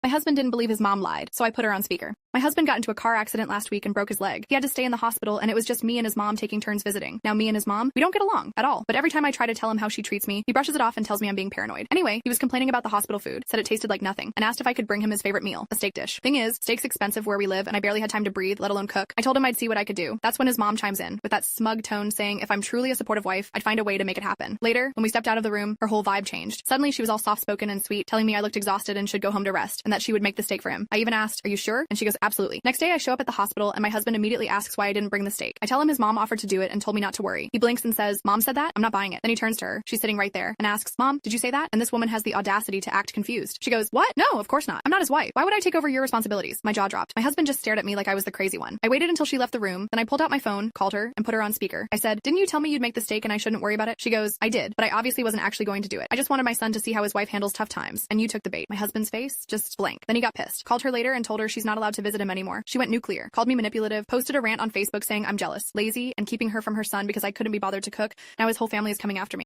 My husband didn't believe his mom lied, so I put her on speaker. My husband got into a car accident last week and broke his leg. He had to stay in the hospital, and it was just me and his mom taking turns visiting. Now, me and his mom, we don't get along at all, but every time I try to tell him how she treats me, he brushes it off and tells me I'm being paranoid. Anyway, he was complaining about the hospital food, said it tasted like nothing, and asked if I could bring him his favorite meal, a steak dish. Thing is, steak's expensive where we live, and I barely had time to breathe, let alone cook. I told him I'd see what I could do. That's when his mom chimes in, with that smug tone saying if I'm truly a supportive wife, I'd find a way to make it happen. Later, when we stepped out of the room, her whole vibe changed. Suddenly, she was all soft-spoken and sweet, telling me I looked exhausted and should go home to rest, and that she would make the steak for him. I even asked, "Are you sure?" And she goes, "Absolutely." Next day, I show up at the hospital, and my husband immediately asks why I didn't bring the steak. I tell him his mom offered to do it and told me not to worry. He blinks and says, "Mom said that? I'm not buying it." Then he turns to her, she's sitting right there, and asks, "Mom, did you say that?" And this woman has the audacity to act confused. She goes, "What? No, of course not. I'm not his wife. Why would I take over your responsibilities?" My jaw dropped. My husband just stared at me like I was the crazy one. I waited until she left the room, then I pulled out my phone, called her, and put her on speaker. I said, "Didn't you tell me you'd make the steak and I shouldn't worry about it?" She goes, "I did, but I obviously wasn't actually going to do it. I just wanted my son to see how his wife handles tough times, and you took the bait." My husband's face just blank. Then he got pissed. Called her later and told her she's not allowed to visit him anymore. She went nuclear, called me manipulative, posted a rant on Facebook saying I'm jealous, lazy, and keeping her from her son because I couldn't be bothered to cook. Now his whole family is coming after me.